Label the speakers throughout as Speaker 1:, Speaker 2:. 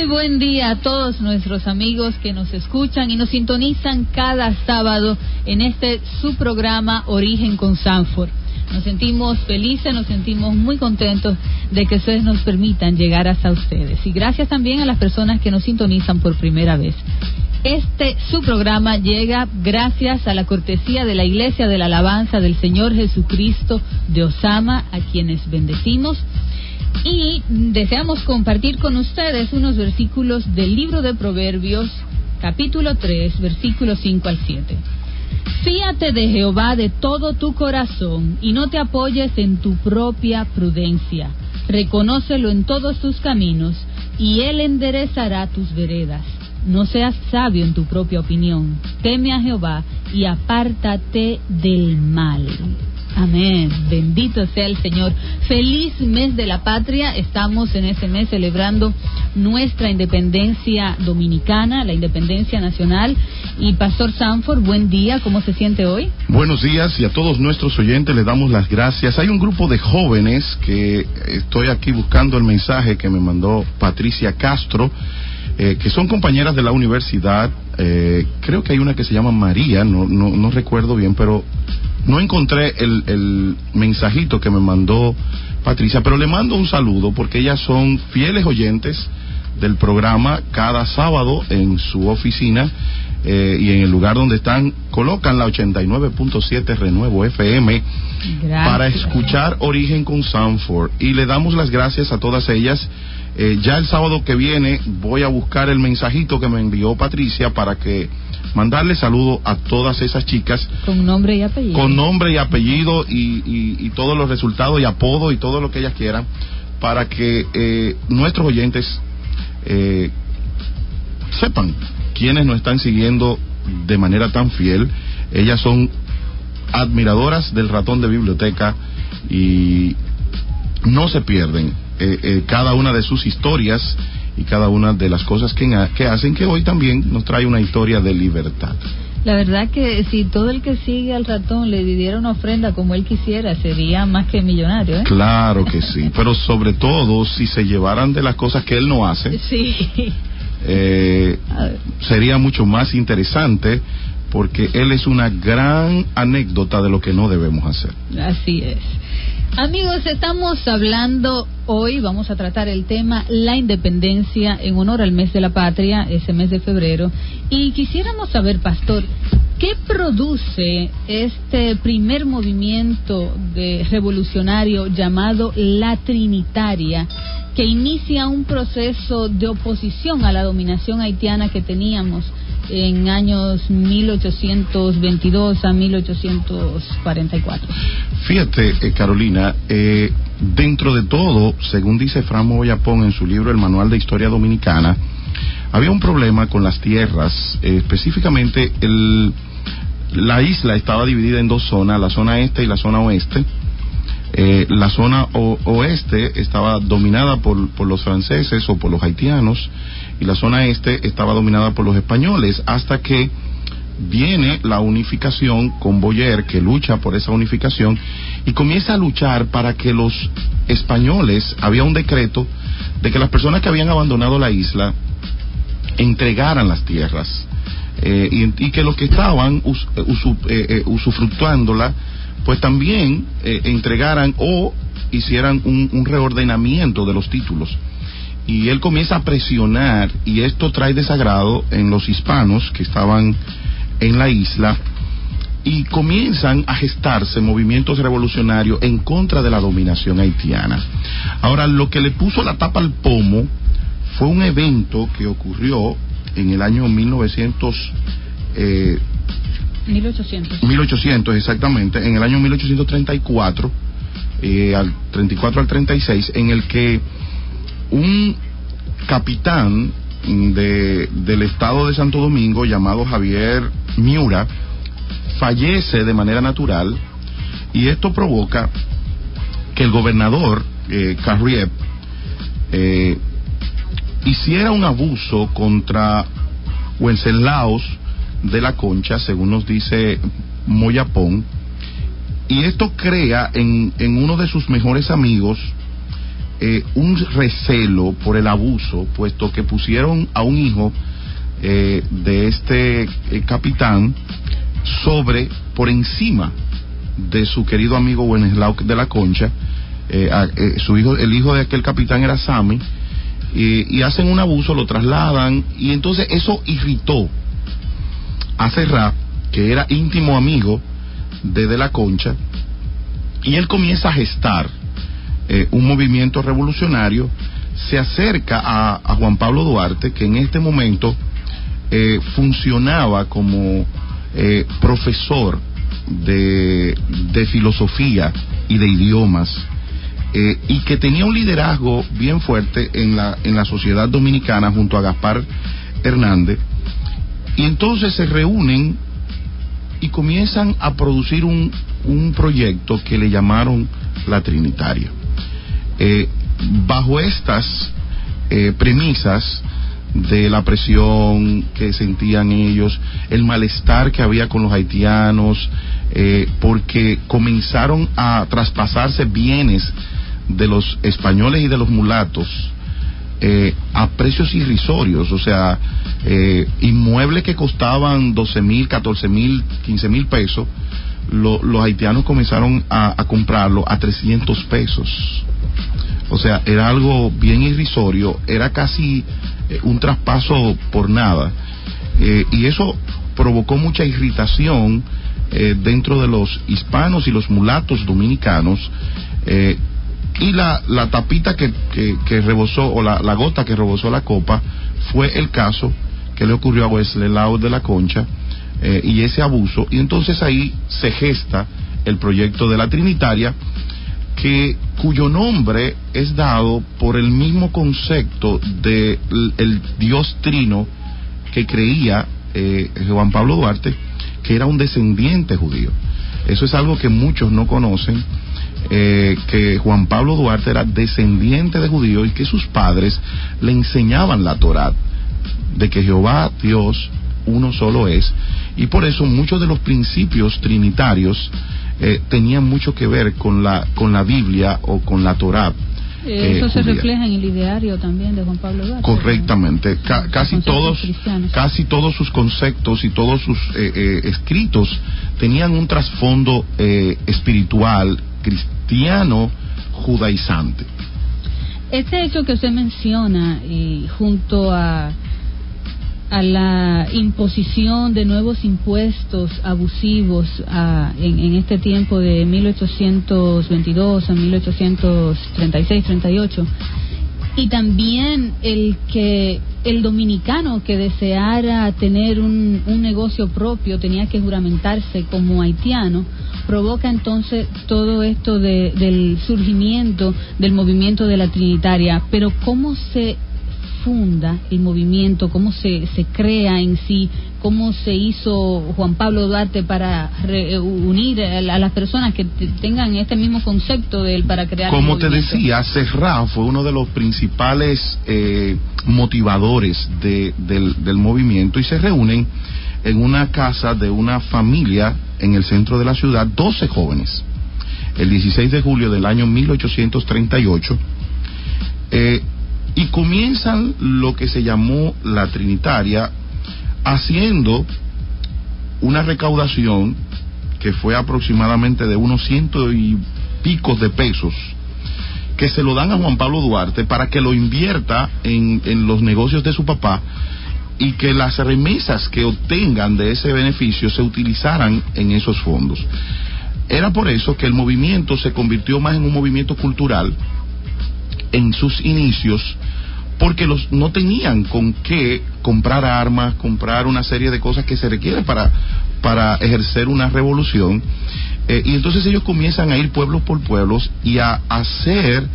Speaker 1: buen día a todos nuestros amigos que nos escuchan y nos sintonizan cada sábado en su programa Origen con Sanford. Nos sentimos felices, nos sentimos muy contentos de que ustedes nos permitan llegar hasta ustedes. Y gracias también a las personas que nos sintonizan por primera vez. Su programa llega gracias a la cortesía de la Iglesia de la Alabanza del Señor Jesucristo de Osama, a quienes bendecimos. Y deseamos compartir con ustedes unos versículos del libro de Proverbios, capítulo 3, versículos 5 al 7. Fíate de Jehová de todo tu corazón y no te apoyes en tu propia prudencia. Reconócelo en todos tus caminos y Él enderezará tus veredas. No seas sabio en tu propia opinión. Teme a Jehová y apártate del mal. Amén. Bendito sea el Señor. Feliz mes de la patria. Estamos en ese mes celebrando nuestra independencia dominicana, la independencia nacional. Y Pastor Sanford, buen día. ¿Cómo se siente hoy?
Speaker 2: Buenos días, y a todos nuestros oyentes les damos las gracias. Hay un grupo de jóvenes que estoy aquí buscando el mensaje que me mandó Patricia Castro, que son compañeras de la universidad. Creo que hay una que se llama María, no recuerdo bien, pero no encontré el mensajito que me mandó Patricia, pero le mando un saludo porque ellas son fieles oyentes del programa. Cada sábado en su oficina y en el lugar donde están colocan la 89.7 Renuevo FM. Gracias. Para escuchar Origen con Sanford, y le damos las gracias a todas ellas. Ya el sábado que viene voy a buscar el mensajito que me envió Patricia para que mandarle saludo a todas esas chicas.
Speaker 1: Con nombre y apellido.
Speaker 2: Con nombre y apellido y todos los resultados y apodo y todo lo que ellas quieran, para que nuestros oyentes sepan quiénes nos están siguiendo de manera tan fiel. Ellas son admiradoras del ratón de biblioteca y no se pierden cada una de sus historias y cada una de las cosas que hacen, que hoy también nos trae una historia de libertad.
Speaker 1: La verdad que si todo el que sigue al ratón le diera una ofrenda como él quisiera, sería más que millonario, ¿eh?
Speaker 2: Claro que sí, pero sobre todo si se llevaran de las cosas que él no hace,
Speaker 1: sí.
Speaker 2: Sería mucho más interesante, porque él es una gran anécdota de lo que no debemos hacer.
Speaker 1: Así es. Amigos, estamos hablando hoy, vamos a tratar el tema la independencia en honor al mes de la patria, ese mes de febrero, y quisiéramos saber, Pastor, ¿qué produce este primer movimiento revolucionario llamado la Trinitaria, que inicia un proceso de oposición a la dominación haitiana que teníamos en años 1822 a 1844?
Speaker 2: Fíjate, Carolina, dentro de todo, según dice Fran Moboyapón en su libro El Manual de Historia Dominicana, había un problema con las tierras. Específicamente la isla estaba dividida en dos zonas, la zona este y la zona oeste. La zona oeste estaba dominada por los franceses o por los haitianos, y la zona este estaba dominada por los españoles, hasta que viene la unificación con Boyer, que lucha por esa unificación y comienza a luchar para que los españoles, había un decreto de que las personas que habían abandonado la isla entregaran las tierras, y que los que estaban usufructuándola pues también entregaran o hicieran un reordenamiento de los títulos. Y él comienza a presionar, y esto trae desagrado en los hispanos que estaban en la isla, y comienzan a gestarse movimientos revolucionarios en contra de la dominación haitiana. Ahora, lo que le puso la tapa al pomo fue un evento que ocurrió en el año 1800, exactamente, en el año 1834, al 34 al 36, en el que un capitán del estado de Santo Domingo llamado Javier Miura fallece de manera natural, y esto provoca que el gobernador Carrier hiciera un abuso contra Wenceslaus de la Concha, según nos dice Moyapón, y esto crea en uno de sus mejores amigos un recelo por el abuso, puesto que pusieron a un hijo de este capitán por encima de su querido amigo Wenceslao de la Concha. El hijo de aquel capitán era Sammy, y hacen un abuso, lo trasladan, y entonces eso irritó a Serrat, que era íntimo amigo de la Concha, y él comienza a gestar un movimiento revolucionario. Se acerca a Juan Pablo Duarte, que en este momento funcionaba como profesor de filosofía y de idiomas, y que tenía un liderazgo bien fuerte en la sociedad dominicana junto a Gaspar Hernández. Y entonces se reúnen y comienzan a producir un proyecto que le llamaron La Trinitaria. Bajo estas premisas de la presión que sentían ellos, el malestar que había con los haitianos, porque comenzaron a traspasarse bienes de los españoles y de los mulatos a precios irrisorios, o sea, inmuebles que costaban 12,000, 14,000, 15,000 pesos, los haitianos comenzaron a comprarlo a 300 pesos. O sea, era algo bien irrisorio, era casi un traspaso por nada, y eso provocó mucha irritación dentro de los hispanos y los mulatos dominicanos, y la tapita que rebosó, o la gota que rebosó la copa, fue el caso que le ocurrió a Wenceslao de la Concha, y ese abuso. Y entonces ahí se gesta el proyecto de La Trinitaria, cuyo nombre es dado por el mismo concepto de el Dios Trino que creía Juan Pablo Duarte, que era un descendiente judío. Eso es algo que muchos no conocen, que Juan Pablo Duarte era descendiente de judíos y que sus padres le enseñaban la Torá, de que Jehová Dios uno solo es, y por eso muchos de los principios trinitarios tenían mucho que ver con la Biblia o con la Torá.
Speaker 1: Eso se refleja en el ideario también de Juan Pablo Duarte.
Speaker 2: Correctamente. Casi todos sus conceptos y todos sus escritos tenían un trasfondo espiritual, cristiano, judaizante.
Speaker 1: Este hecho que usted menciona, junto a la imposición de nuevos impuestos abusivos en este tiempo de 1822 a 1836-38, y también el que el dominicano que deseara tener un negocio propio tenía que juramentarse como haitiano, provoca entonces todo esto del surgimiento del movimiento de la Trinitaria. Pero ¿cómo se funda el movimiento? ¿Cómo se crea en sí? ¿Cómo se hizo Juan Pablo Duarte para unir a las personas que tengan este mismo concepto para crear
Speaker 2: Como
Speaker 1: el
Speaker 2: te
Speaker 1: movimiento?
Speaker 2: decía, Serrat fue uno de los principales motivadores del movimiento, y se reúnen en una casa de una familia en el centro de la ciudad, 12 jóvenes, el 16 de julio del año 1838, y comienzan lo que se llamó la Trinitaria, haciendo una recaudación que fue aproximadamente de unos 100 y pico de pesos, que se lo dan a Juan Pablo Duarte para que lo invierta en los negocios de su papá, y que las remesas que obtengan de ese beneficio se utilizaran en esos fondos. Era por eso que el movimiento se convirtió más en un movimiento cultural en sus inicios, porque no tenían con qué comprar armas, comprar una serie de cosas que se requieren para ejercer una revolución, y entonces ellos comienzan a ir pueblos por pueblos y a hacer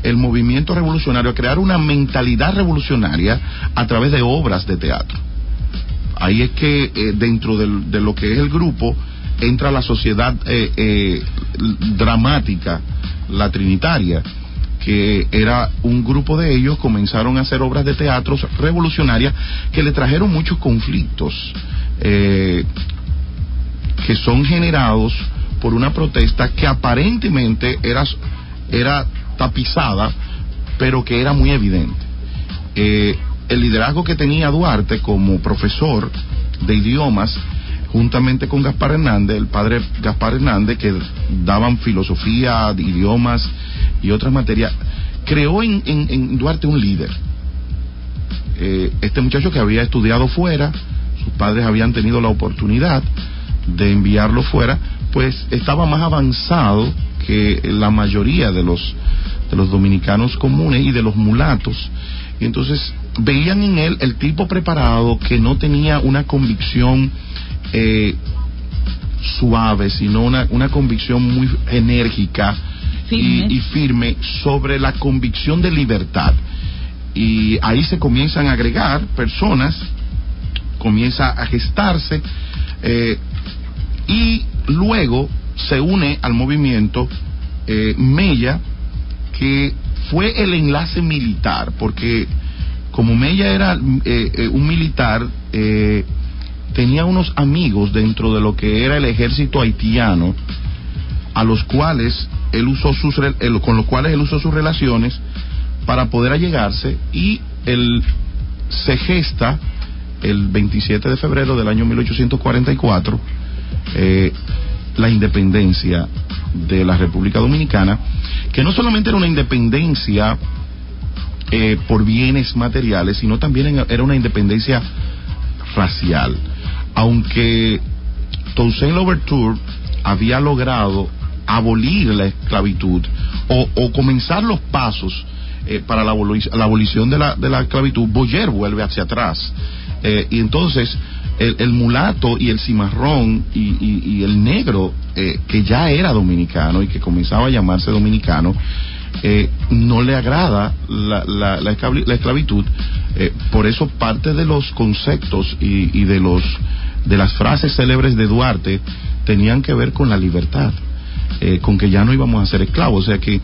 Speaker 2: el movimiento revolucionario, a crear una mentalidad revolucionaria a través de obras de teatro. Ahí es que dentro de lo que es el grupo entra la sociedad dramática, la Trinitaria, que era un grupo de ellos. Comenzaron a hacer obras de teatro revolucionarias que le trajeron muchos conflictos, que son generados por una protesta que aparentemente era tapizada pero que era muy evidente. El liderazgo que tenía Duarte como profesor de idiomas, juntamente con Gaspar Hernández, el padre Gaspar Hernández, que daban filosofía, idiomas y otras materias, creó en Duarte un líder. Este muchacho que había estudiado fuera, sus padres habían tenido la oportunidad de enviarlo fuera, pues estaba más avanzado que la mayoría de los dominicanos comunes y de los mulatos, y entonces veían en él el tipo preparado que no tenía una convicción suave, sino una convicción muy enérgica y firme sobre la convicción de libertad. Y ahí se comienzan a agregar personas, comienza a gestarse, y luego se une al movimiento Mella, que fue el enlace militar, porque como Mella era un militar, tenía unos amigos dentro de lo que era el ejército haitiano, a los cuales él usó con los cuales él usó sus relaciones para poder allegarse, y él se gesta el 27 de febrero del año 1844 la independencia de la República Dominicana, que no solamente era una independencia por bienes materiales, sino también era una independencia racial. Aunque Toussaint Louverture había logrado abolir la esclavitud o comenzar los pasos para la abolición de la esclavitud, Boyer vuelve hacia atrás, y entonces el mulato y el cimarrón y el negro, que ya era dominicano y que comenzaba a llamarse dominicano, no le agrada la esclavitud. Por eso parte de los conceptos y de las frases célebres de Duarte tenían que ver con la libertad, con que ya no íbamos a ser esclavos. O sea que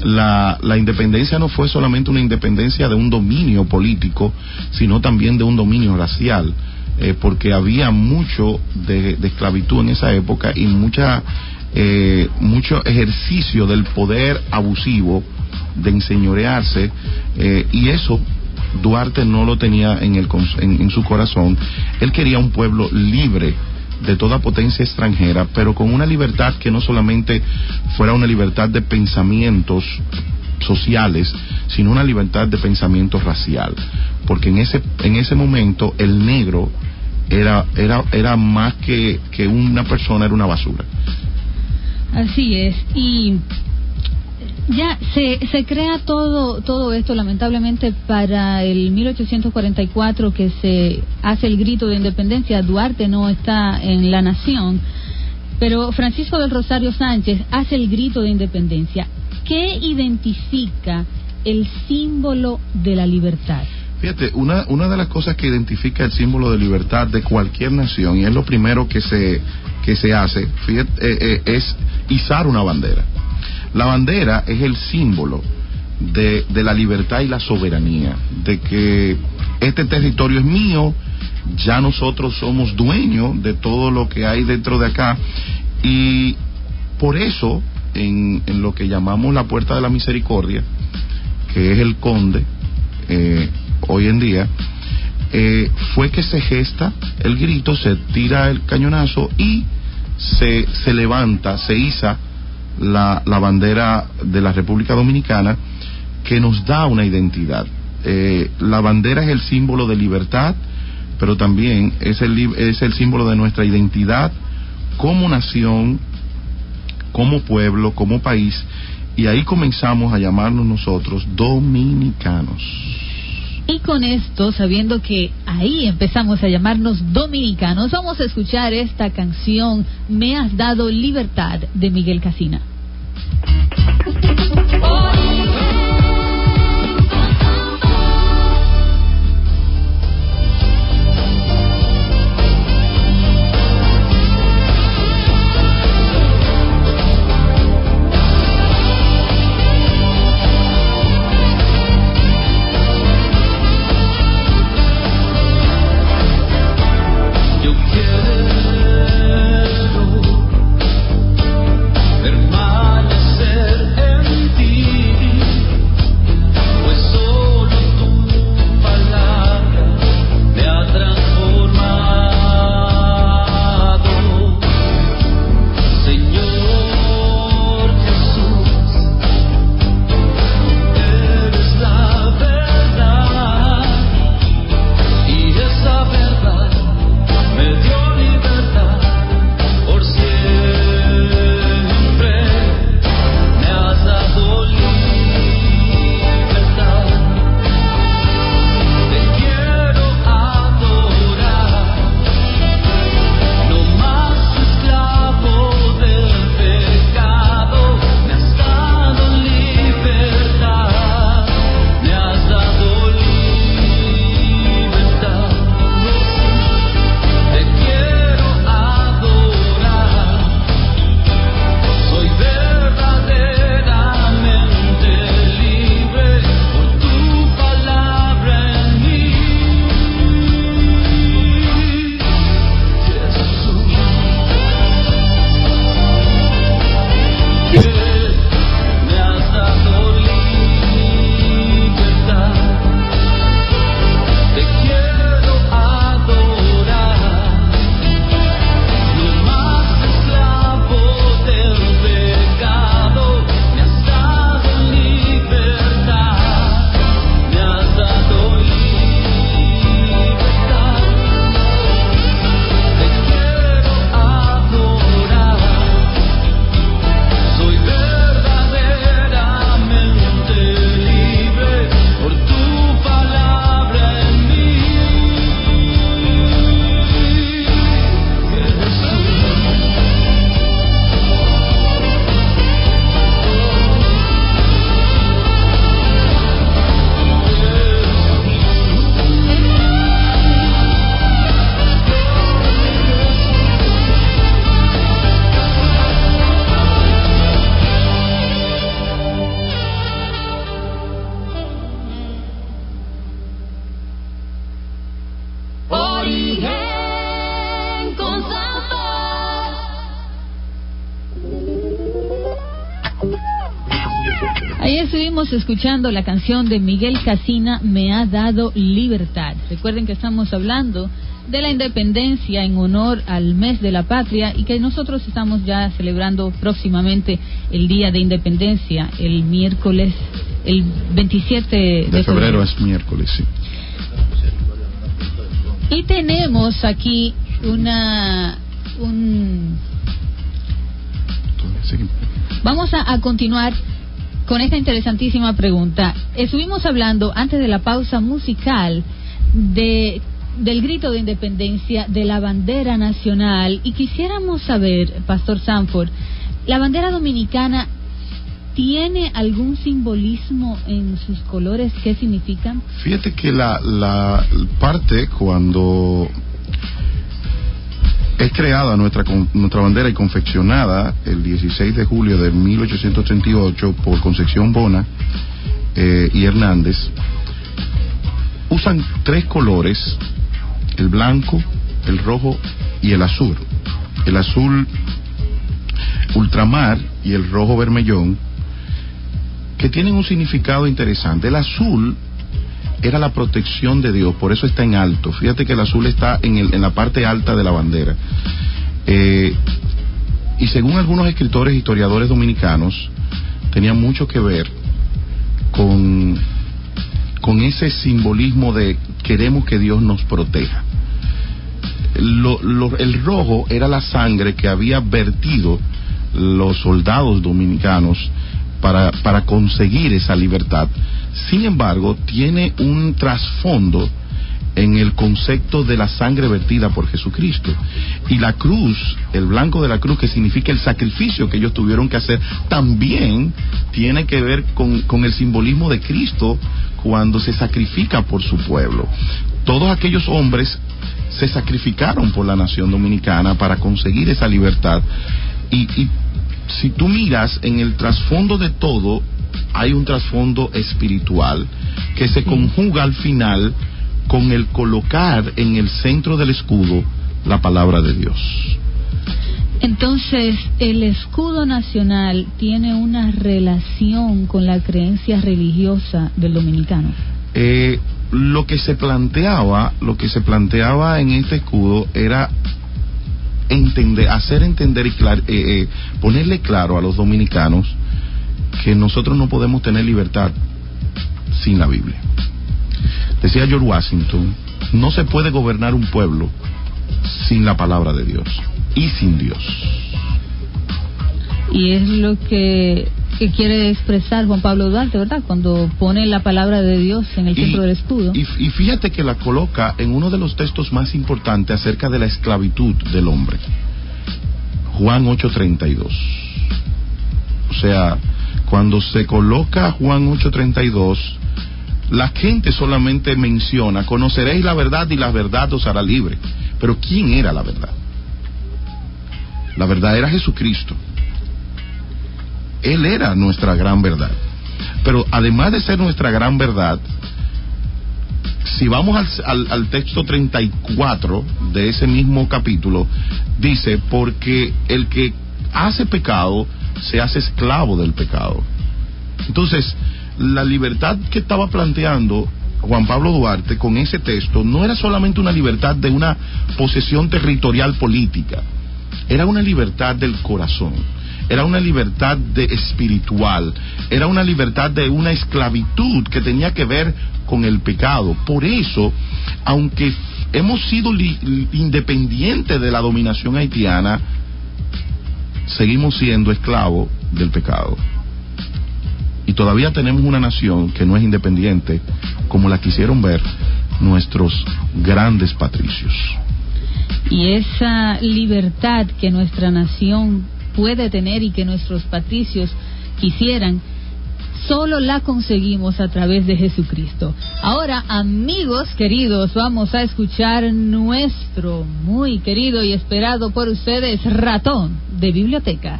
Speaker 2: la independencia no fue solamente una independencia de un dominio político, sino también de un dominio racial, porque había mucho de esclavitud en esa época y mucho ejercicio del poder abusivo de enseñorearse, y eso Duarte no lo tenía en su corazón. Él quería un pueblo libre de toda potencia extranjera, pero con una libertad que no solamente fuera una libertad de pensamientos sociales, sino una libertad de pensamiento racial, porque en ese momento el negro era más que una persona, era una basura.
Speaker 1: Así es. Y ya se crea todo esto, lamentablemente, para el 1844, que se hace el grito de independencia. Duarte no está en la nación, pero Francisco del Rosario Sánchez hace el grito de independencia. ¿Qué identifica el símbolo de la libertad?
Speaker 2: Fíjate, una de las cosas que identifica el símbolo de libertad de cualquier nación, y es lo primero que se hace, fíjate, es izar una bandera. La bandera es el símbolo de la libertad y la soberanía, de que este territorio es mío, ya nosotros somos dueños de todo lo que hay dentro de acá, y por eso en lo que llamamos la Puerta de la Misericordia, que es el Conde, hoy en día, fue que se gesta el grito, se tira el cañonazo y se levanta, se iza la bandera de la República Dominicana, que nos da una identidad. La bandera es el símbolo de libertad, pero también es el símbolo de nuestra identidad como nación, como pueblo, como país, y ahí comenzamos a llamarnos nosotros dominicanos.
Speaker 1: Y con esto, sabiendo que ahí empezamos a llamarnos dominicanos, vamos a escuchar esta canción, Me has dado libertad, de Miguel Casina.
Speaker 3: Permanecer
Speaker 1: Ahí estuvimos escuchando la canción de Miguel Casina, Me ha dado libertad. Recuerden que estamos hablando de la independencia en honor al mes de la patria y que nosotros estamos ya celebrando próximamente el Día de Independencia, el miércoles, el 27 de febrero.
Speaker 2: Es miércoles, sí.
Speaker 1: Y tenemos aquí Vamos a continuar con esta interesantísima pregunta. Estuvimos hablando antes de la pausa musical del grito de independencia, de la bandera nacional, y quisiéramos saber, Pastor Sanford, ¿la bandera dominicana tiene algún simbolismo en sus colores? ¿Qué significan?
Speaker 2: Fíjate que la parte cuando es creada nuestra bandera y confeccionada el 16 de julio de 1838 por Concepción Bona y Hernández, usan 3 colores: el blanco, el rojo y el azul. El azul ultramar y el rojo vermellón, que tienen un significado interesante. El azul era la protección de Dios, por eso está en alto. Fíjate que el azul está en la parte alta de la bandera. Y según algunos escritores e historiadores dominicanos, tenía mucho que ver con ese simbolismo de queremos que Dios nos proteja. El rojo era la sangre que había vertido los soldados dominicanos para conseguir esa libertad. Sin embargo, tiene un trasfondo en el concepto de la sangre vertida por Jesucristo. Y la cruz, el blanco de la cruz, que significa el sacrificio que ellos tuvieron que hacer, también tiene que ver con el simbolismo de Cristo cuando se sacrifica por su pueblo. Todos aquellos hombres se sacrificaron por la nación dominicana para conseguir esa libertad. Y si tú miras en el trasfondo de todo, hay un trasfondo espiritual que se conjuga al final con el colocar en el centro del escudo la palabra de Dios.
Speaker 1: Entonces, ¿el escudo nacional tiene una relación con la creencia religiosa del dominicano?
Speaker 2: Lo que se planteaba en este escudo era hacer entender y ponerle claro a los dominicanos que nosotros no podemos tener libertad sin la Biblia. Decía George Washington, no se puede gobernar un pueblo sin la palabra de Dios y sin Dios.
Speaker 1: Y es lo que quiere expresar Juan Pablo Duarte, ¿verdad? Cuando pone la palabra de Dios en el centro del escudo.
Speaker 2: Y fíjate que la coloca en uno de los textos más importantes acerca de la esclavitud del hombre. Juan 8:32. O sea, cuando se coloca Juan 8:32, la gente solamente menciona: conoceréis la verdad y la verdad os hará libre. Pero ¿quién era la verdad? La verdad era Jesucristo. Él era nuestra gran verdad. Pero además de ser nuestra gran verdad, si vamos al texto 34 de ese mismo capítulo, dice: porque el que hace pecado se hace esclavo del pecado. Entonces, la libertad que estaba planteando Juan Pablo Duarte con ese texto no era solamente una libertad de una posesión territorial política, era una libertad del corazón, era una libertad espiritual, era una libertad de una esclavitud que tenía que ver con el pecado. Por eso, aunque hemos sido independientes de la dominación haitiana, seguimos siendo esclavos del pecado. Y todavía tenemos una nación que no es independiente, como la quisieron ver nuestros grandes patricios.
Speaker 1: Y esa libertad que nuestra nación puede tener y que nuestros patricios quisieran, solo la conseguimos a través de Jesucristo. Ahora, amigos queridos, vamos a escuchar nuestro muy querido y esperado por ustedes Ratón de Biblioteca.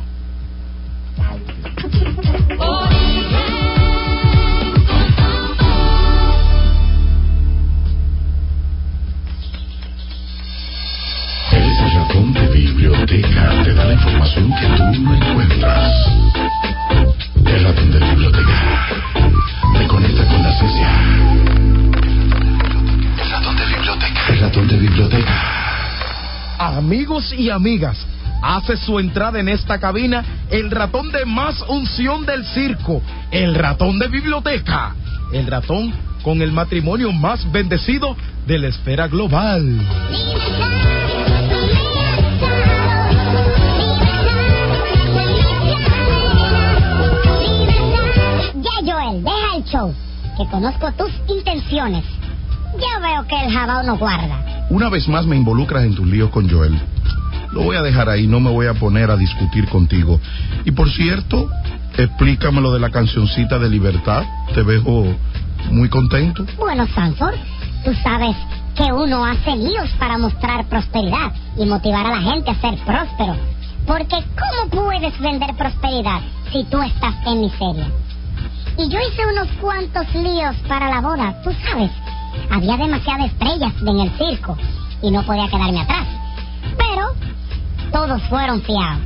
Speaker 2: El Ratón de Biblioteca te da la información que tú no encuentras. El Ratón de Biblioteca. ratón de biblioteca.
Speaker 3: Amigos y amigas, hace su entrada en esta cabina el ratón de más unción del circo, el ratón de biblioteca, el ratón con el matrimonio más bendecido de la esfera global.
Speaker 4: Ya, Joel, deja el show, que conozco tus intenciones. Yo veo que el jabao no guarda.
Speaker 2: Una vez más me involucras en tus líos con Joel. Lo voy a dejar ahí, no me voy a poner a discutir contigo. Y por cierto, explícame lo de la cancioncita de Libertad. Te veo muy contento.
Speaker 4: Bueno, Sanford, tú sabes que uno hace líos para mostrar prosperidad y motivar a la gente a ser próspero. Porque ¿cómo puedes vender prosperidad si tú estás en miseria? Y yo hice unos cuantos líos para la boda, tú sabes. Había demasiadas estrellas en el circo y no podía quedarme atrás. Pero todos fueron fiados.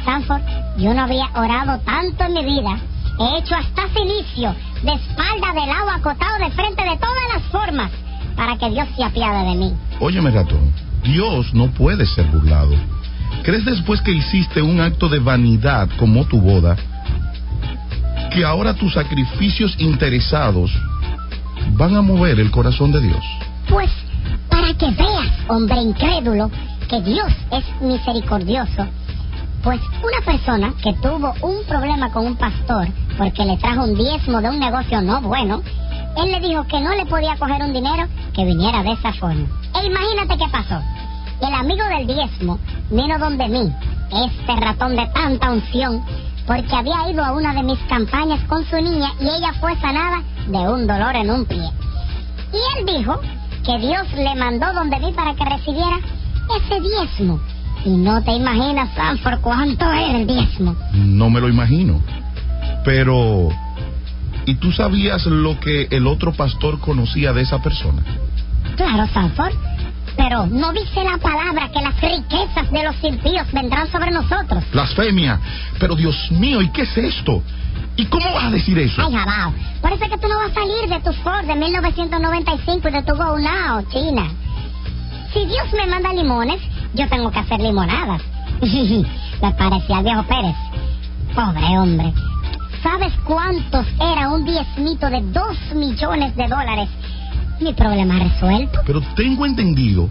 Speaker 4: Sanford, yo no había orado tanto en mi vida. He hecho hasta cilicio, de espalda, de lado, acotado, de frente, de todas las formas, para que Dios se apiade de mí.
Speaker 2: Óyeme, ratón, Dios no puede ser burlado. ¿Crees después que hiciste un acto de vanidad como tu boda, que ahora tus sacrificios interesados van a mover el corazón de Dios?
Speaker 4: Pues, para que veas, hombre incrédulo, que Dios es misericordioso. Pues una persona que tuvo un problema con un pastor porque le trajo un diezmo de un negocio no bueno, él le dijo que no le podía coger un dinero que viniera de esa forma. E imagínate qué pasó. El amigo del diezmo vino donde mí, este ratón de tanta unción, porque había ido a una de mis campañas con su niña y ella fue sanada de un dolor en un pie. Y él dijo que Dios le mandó donde mí para que recibiera ese diezmo. Y no te imaginas, Sanford, cuánto era el diezmo.
Speaker 2: No me lo imagino. Pero, ¿y tú sabías lo que el otro pastor conocía de esa persona?
Speaker 4: Claro, Sanford, pero no dice la palabra que las riquezas de los impíos vendrán sobre nosotros.
Speaker 2: Blasfemia. Pero Dios mío, ¿y qué es esto? ¿Y cómo vas a decir eso?
Speaker 4: Ay, jabao, parece que tú no vas a salir de tu Ford de 1995 y de tu Go Now, China. Si Dios me manda limones, yo tengo que hacer limonadas. Me parecía al viejo Pérez. Pobre hombre. ¿Sabes cuántos era un diezmito de $2 millones? Mi problema resuelto.
Speaker 2: Pero tengo entendido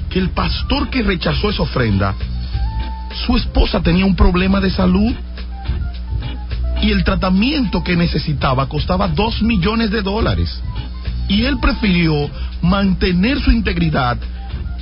Speaker 2: que el pastor que rechazó esa ofrenda, su esposa tenía un problema de salud y el tratamiento que necesitaba costaba $2 millones. Y él prefirió mantener su integridad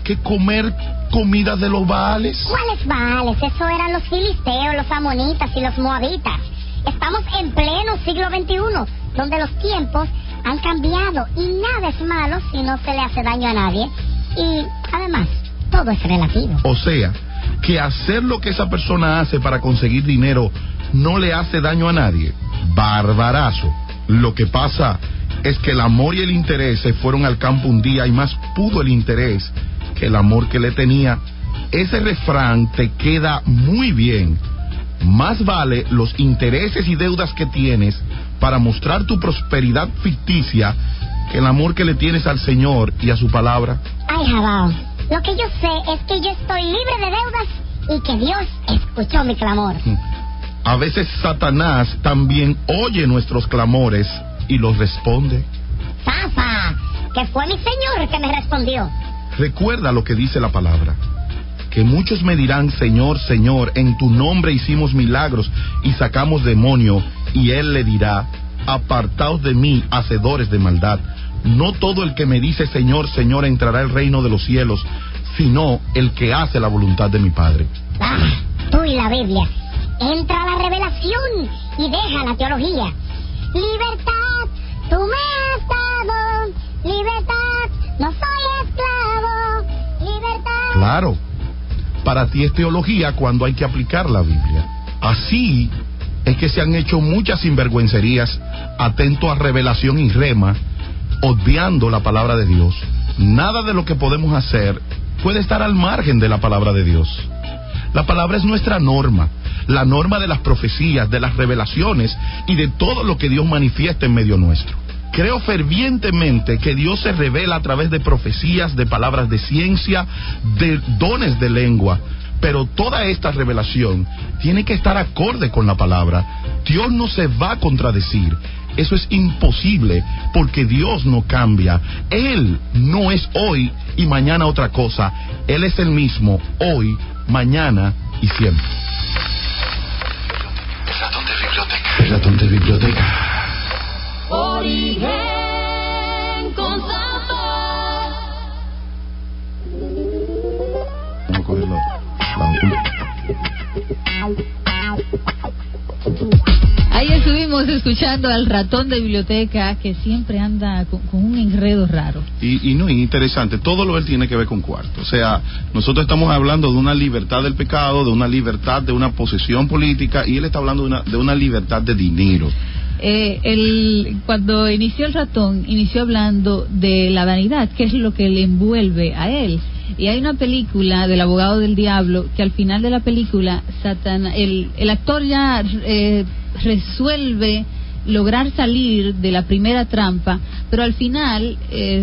Speaker 2: que comer comidas de los Baales.
Speaker 4: ¿Cuáles Baales? Eso eran los filisteos, los amonitas y los moabitas. Estamos en pleno siglo XXI, donde los tiempos han cambiado y nada es malo si no se le hace daño a nadie. Y además, todo es relativo.
Speaker 2: O sea, que hacer lo que esa persona hace para conseguir dinero no le hace daño a nadie. Barbarazo. Lo que pasa es que el amor y el interés se fueron al campo un día y más pudo el interés que el amor que le tenía. Ese refrán te queda muy bien. Más vale los intereses y deudas que tienes para mostrar tu prosperidad ficticia que el amor que le tienes al Señor y a su palabra.
Speaker 4: Ay, jabao, lo que yo sé es que yo estoy libre de deudas y que Dios escuchó mi clamor.
Speaker 2: A veces Satanás también oye nuestros clamores y los responde.
Speaker 4: ¡Zafa! Que fue mi Señor que me respondió.
Speaker 2: Recuerda lo que dice la palabra, que muchos me dirán, Señor, Señor, en tu nombre hicimos milagros y sacamos demonio, y él le dirá, apartaos de mí, hacedores de maldad. No todo el que me dice Señor, Señor entrará al reino de los cielos, sino el que hace la voluntad de mi Padre.
Speaker 4: Ah, tú y la Biblia. Entra a la revelación y deja la teología. Libertad, tú me has dado. Libertad, no soy esclavo. Libertad.
Speaker 2: Claro, para ti es teología cuando hay que aplicar la Biblia. Así es que se han hecho muchas sinvergüencerías, atento a revelación y rema, obviando la palabra de Dios. Nada de lo que podemos hacer puede estar al margen de la palabra de Dios. La palabra es nuestra norma, la norma de las profecías, de las revelaciones y de todo lo que Dios manifiesta en medio nuestro. Creo fervientemente que Dios se revela a través de profecías, de palabras de ciencia, de dones de lengua. Pero toda esta revelación tiene que estar acorde con la palabra. Dios no se va a contradecir. Eso es imposible, porque Dios no cambia. Él no es hoy y mañana otra cosa. Él es el mismo hoy, mañana y siempre.
Speaker 5: El ratón de biblioteca. El ratón de biblioteca.
Speaker 1: Origen con Sanford.
Speaker 2: Vamos a cogerlo.
Speaker 1: Ahí estuvimos escuchando al ratón de biblioteca, que siempre anda con un enredo raro.
Speaker 2: Y no, interesante, todo lo él tiene que ver con cuarto. O sea, nosotros estamos hablando de una libertad del pecado, de una libertad de una posesión política, y él está hablando de una libertad de dinero.
Speaker 1: Cuando inició el ratón, inició hablando de la vanidad, que es lo que le envuelve a él. Y hay una película del abogado del diablo que al final de la película el actor ya resuelve lograr salir de la primera trampa, pero al final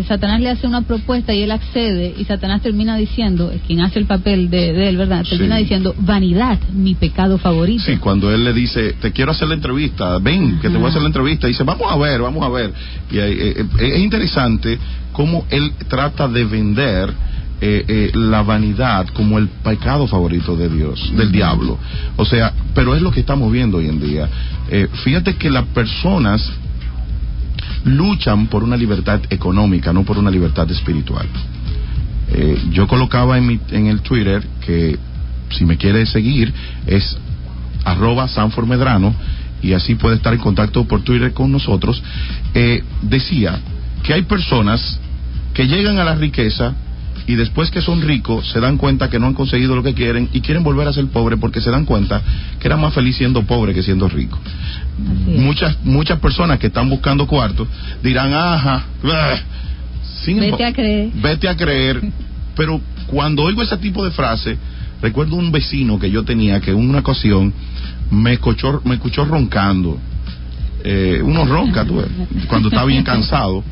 Speaker 1: Satanás le hace una propuesta y él accede, y Satanás termina diciendo, quien hace el papel de él, ¿verdad? Termina diciendo, vanidad, mi pecado favorito.
Speaker 2: Sí, cuando él le dice, te quiero hacer la entrevista, ven, que te voy a hacer la entrevista, y dice, vamos a ver. Y es interesante cómo él trata de vender la vanidad como el pecado favorito de Dios, del diablo. O sea, pero es lo que estamos viendo hoy en día. Fíjate que las personas luchan por una libertad económica, no por una libertad espiritual. Yo colocaba en el Twitter, que si me quiere seguir es @SanfordMedrano, y así puede estar en contacto por Twitter con nosotros. Decía que hay personas que llegan a la riqueza y después que son ricos se dan cuenta que no han conseguido lo que quieren y quieren volver a ser pobres, porque se dan cuenta que era más feliz siendo pobre que siendo rico. Muchas personas que están buscando cuartos dirán, vete a creer. Pero cuando oigo ese tipo de frase, recuerdo un vecino que yo tenía que en una ocasión me escuchó roncando. Uno ronca, cuando está bien cansado.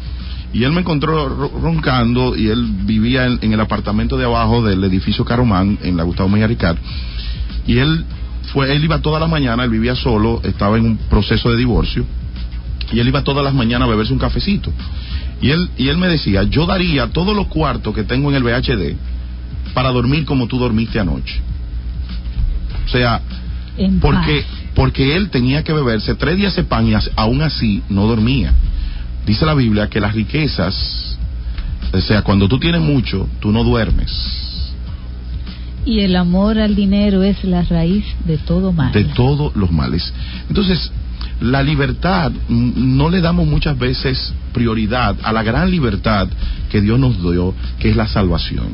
Speaker 2: Y él me encontró roncando, y él vivía en el apartamento de abajo del edificio Caromán, en la Gustavo Mejía Ricard. Y él iba todas las mañanas, él vivía solo, estaba en un proceso de divorcio, y él iba todas las mañanas a beberse un cafecito. Y él me decía, yo daría todos los cuartos que tengo en el VHD para dormir como tú dormiste anoche. O sea, porque él tenía que beberse 3 días de pan y aún así no dormía. Dice la Biblia que las riquezas, o sea, cuando tú tienes mucho, tú no duermes.
Speaker 1: Y el amor al dinero es la raíz de todo mal.
Speaker 2: De todos los males. Entonces, la libertad, no le damos muchas veces prioridad a la gran libertad que Dios nos dio, que es la salvación.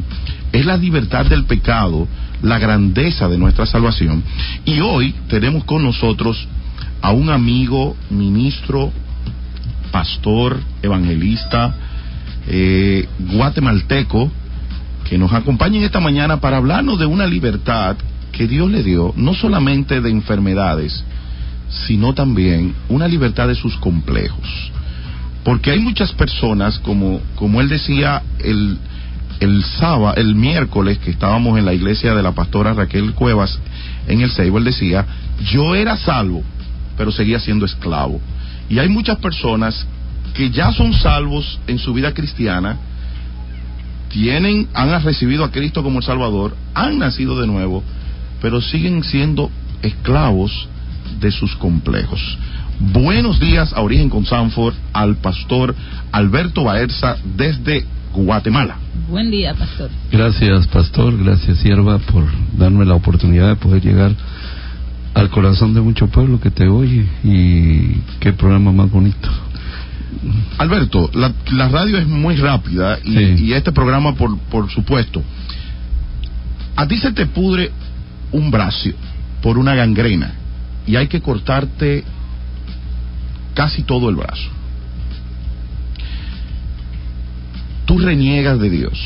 Speaker 2: Es la libertad del pecado, la grandeza de nuestra salvación. Y hoy tenemos con nosotros a un amigo, ministro, pastor, evangelista, guatemalteco, que nos acompaña en esta mañana para hablarnos de una libertad que Dios le dio, no solamente de enfermedades, sino también una libertad de sus complejos. Porque hay muchas personas, como él decía el miércoles que estábamos en la iglesia de la pastora Raquel Cuevas en el Ceibo, él decía, yo era salvo, pero seguía siendo esclavo. Y hay muchas personas que ya son salvos en su vida cristiana, han recibido a Cristo como el Salvador, han nacido de nuevo, pero siguen siendo esclavos de sus complejos. Buenos días a Origen con Sanford, al pastor Alberto Baerza desde Guatemala.
Speaker 1: Buen día, pastor.
Speaker 6: Gracias, pastor, gracias, sierva, por darme la oportunidad de poder llegar al corazón de mucho pueblo que te oye, y qué programa más bonito.
Speaker 2: Alberto, la radio es muy rápida y este programa, por supuesto, a ti se te pudre un brazo por una gangrena y hay que cortarte casi todo el brazo. Tú reniegas de Dios.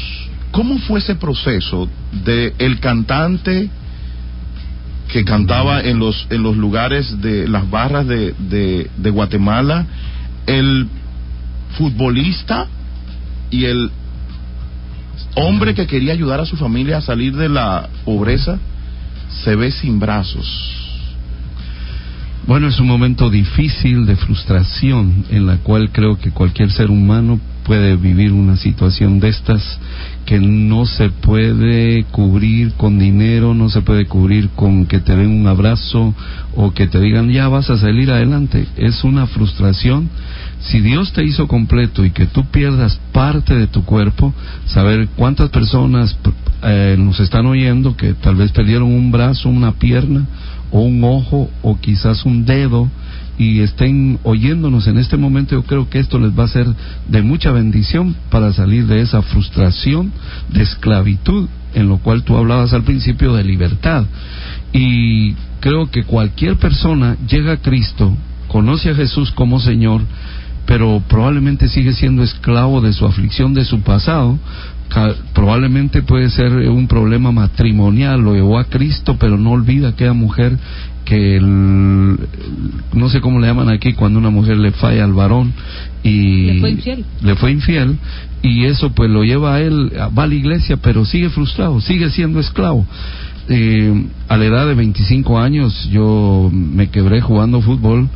Speaker 2: ¿Cómo fue ese proceso de el cantante que cantaba en los lugares de las barras de Guatemala, el futbolista y el hombre que quería ayudar a su familia a salir de la pobreza se ve sin brazos.
Speaker 6: Bueno, es un momento difícil de frustración en la cual creo que cualquier ser humano puede vivir una situación de estas que no se puede cubrir con dinero, no se puede cubrir con que te den un abrazo o que te digan ya vas a salir adelante. Es una frustración. Si Dios te hizo completo y que tú pierdas parte de tu cuerpo, saber cuántas personas nos están oyendo que tal vez perdieron un brazo, una pierna o un ojo o quizás un dedo y estén oyéndonos en este momento, yo creo que esto les va a ser de mucha bendición para salir de esa frustración de esclavitud en lo cual tú hablabas al principio de libertad. Y creo que cualquier persona llega a Cristo, conoce a Jesús como Señor, pero probablemente sigue siendo esclavo de su aflicción, de su pasado. Probablemente puede ser un problema matrimonial, lo llevó a Cristo, pero no olvida aquella mujer que no sé cómo le llaman aquí cuando una mujer le falla al varón y le fue infiel, y eso pues lo lleva a él, va a la iglesia pero sigue frustrado, sigue siendo esclavo. A la edad de 25 años yo me quebré jugando fútbol,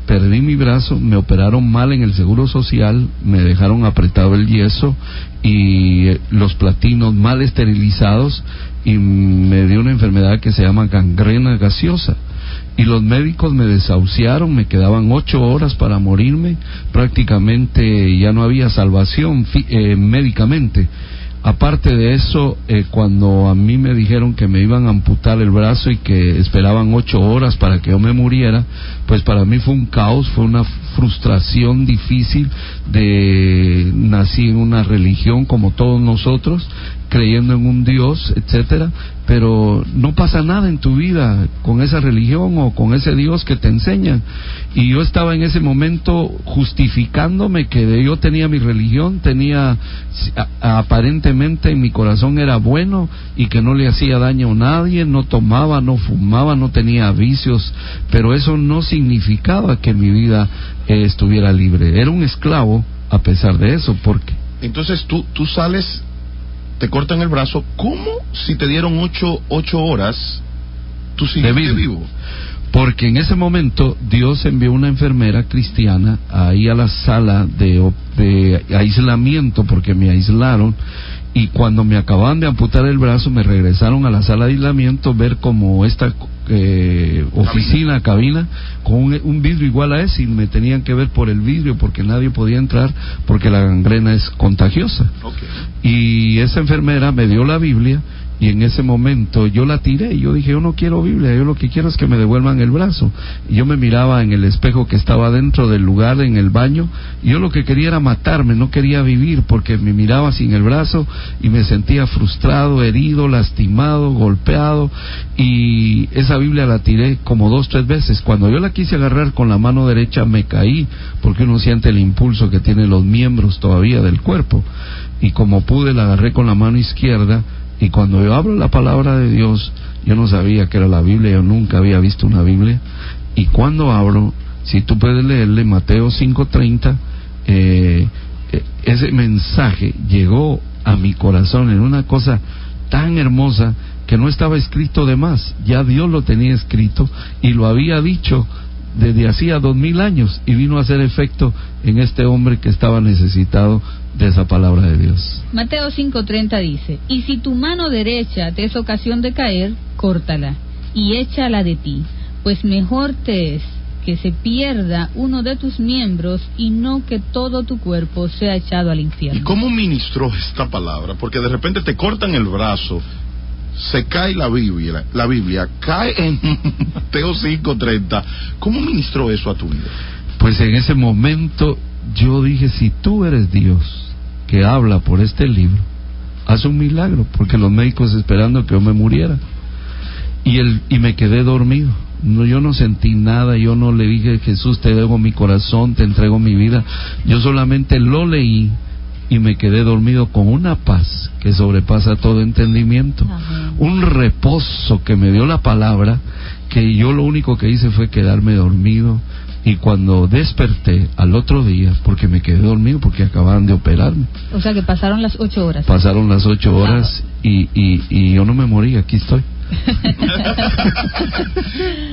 Speaker 6: perdí mi brazo, me operaron mal en el Seguro Social, me dejaron apretado el yeso y los platinos mal esterilizados y me dio una enfermedad que se llama gangrena gaseosa. Y los médicos me desahuciaron, me quedaban 8 horas para morirme, prácticamente ya no había salvación médicamente. Aparte de eso, cuando a mí me dijeron que me iban a amputar el brazo y que esperaban 8 horas para que yo me muriera, pues para mí fue un caos, fue una frustración difícil. Nací en una religión como todos nosotros, creyendo en un Dios, etcétera, pero no pasa nada en tu vida con esa religión o con ese Dios que te enseñan. Y yo estaba en ese momento justificándome que yo tenía mi religión, aparentemente en mi corazón era bueno y que no le hacía daño a nadie, no tomaba, no fumaba, no tenía vicios, pero eso no significaba que mi vida estuviera libre. Era un esclavo a pesar de eso. Porque
Speaker 2: entonces tú sales, te cortan el brazo, ¿cómo si te dieron 8 horas tú sigues vivo?
Speaker 6: Porque en ese momento Dios envió una enfermera cristiana ahí a la sala de aislamiento, porque me aislaron, y cuando me acababan de amputar el brazo me regresaron a la sala de aislamiento, ver como esta cabina con un vidrio igual a ese, y me tenían que ver por el vidrio porque nadie podía entrar porque la gangrena es contagiosa. Y esa enfermera me dio la Biblia y en ese momento yo la tiré y yo dije, yo no quiero Biblia, yo lo que quiero es que me devuelvan el brazo. Y yo me miraba en el espejo que estaba dentro del lugar, en el baño, y yo lo que quería era matarme, no quería vivir porque me miraba sin el brazo y me sentía frustrado, herido, lastimado, golpeado, y esa Biblia la tiré como 2-3 veces. Cuando yo la quise agarrar con la mano derecha me caí, porque uno siente el impulso que tienen los miembros todavía del cuerpo, y como pude la agarré con la mano izquierda. Y cuando yo hablo la palabra de Dios, yo no sabía que era la Biblia, yo nunca había visto una Biblia. Y cuando abro, si tú puedes leerle Mateo 5:30, ese mensaje llegó a mi corazón en una cosa tan hermosa que no estaba escrito de más. Ya Dios lo tenía escrito y lo había dicho desde hacía 2000 años, y vino a hacer efecto en este hombre que estaba necesitado de esa palabra de Dios.
Speaker 1: Mateo 5:30 dice: y si tu mano derecha te es ocasión de caer, córtala y échala de ti, pues mejor te es que se pierda uno de tus miembros y no que todo tu cuerpo sea echado al infierno.
Speaker 2: ¿Y cómo ministró esta palabra? Porque de repente te cortan el brazo, se cae la Biblia cae en Mateo 5:30. ¿Cómo ministró eso a tu vida?
Speaker 6: Pues en ese momento yo dije, si tú eres Dios que habla por este libro, haz un milagro, porque los médicos esperando que yo me muriera. Y me quedé dormido. Yo no sentí nada, yo no le dije, Jesús, te dejo mi corazón, te entrego mi vida. Yo solamente lo leí y me quedé dormido con una paz que sobrepasa todo entendimiento. Amén. Un reposo que me dio la palabra, que yo lo único que hice fue quedarme dormido, Y cuando desperté al otro día, porque me quedé dormido, porque acababan de operarme.
Speaker 1: O sea que pasaron las 8 horas.
Speaker 6: Pasaron las 8 horas y yo no me morí, aquí estoy.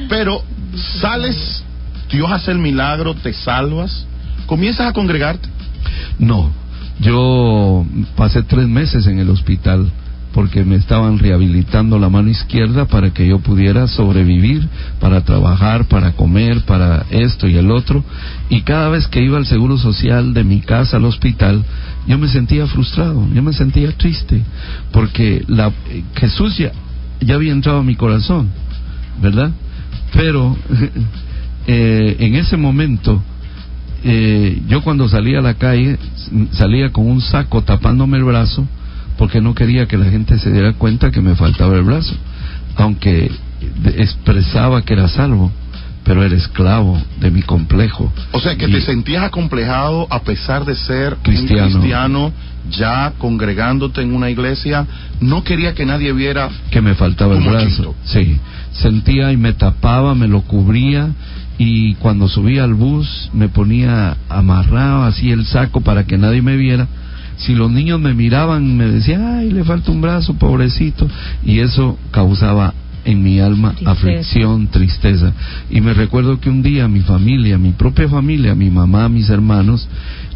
Speaker 2: Pero sales, Dios hace el milagro, te salvas, comienzas a congregarte.
Speaker 6: No, yo pasé 3 meses en el hospital porque me estaban rehabilitando la mano izquierda para que yo pudiera sobrevivir, para trabajar, para comer, para esto y el otro. Y cada vez que iba al seguro social de mi casa al hospital, yo me sentía frustrado, yo me sentía triste, porque Jesús ya había entrado a mi corazón, ¿verdad? Pero en ese momento, yo cuando salía a la calle, salía con un saco tapándome el brazo, porque no quería que la gente se diera cuenta que me faltaba el brazo, aunque expresaba que era salvo, pero era esclavo de mi complejo.
Speaker 2: O sea, que te sentías acomplejado a pesar de ser
Speaker 6: cristiano.
Speaker 2: Un cristiano, ya congregándote en una iglesia, no quería que nadie viera
Speaker 6: que me faltaba el brazo.
Speaker 2: Cristo.
Speaker 6: Sí, sentía y me tapaba, me lo cubría, y cuando subía al bus me ponía amarrado así el saco para que nadie me viera. Si los niños me miraban, me decían, ay, le falta un brazo, pobrecito, y eso causaba en mi alma aflicción, tristeza. Y me recuerdo que un día mi familia, mi propia familia, mi mamá, mis hermanos,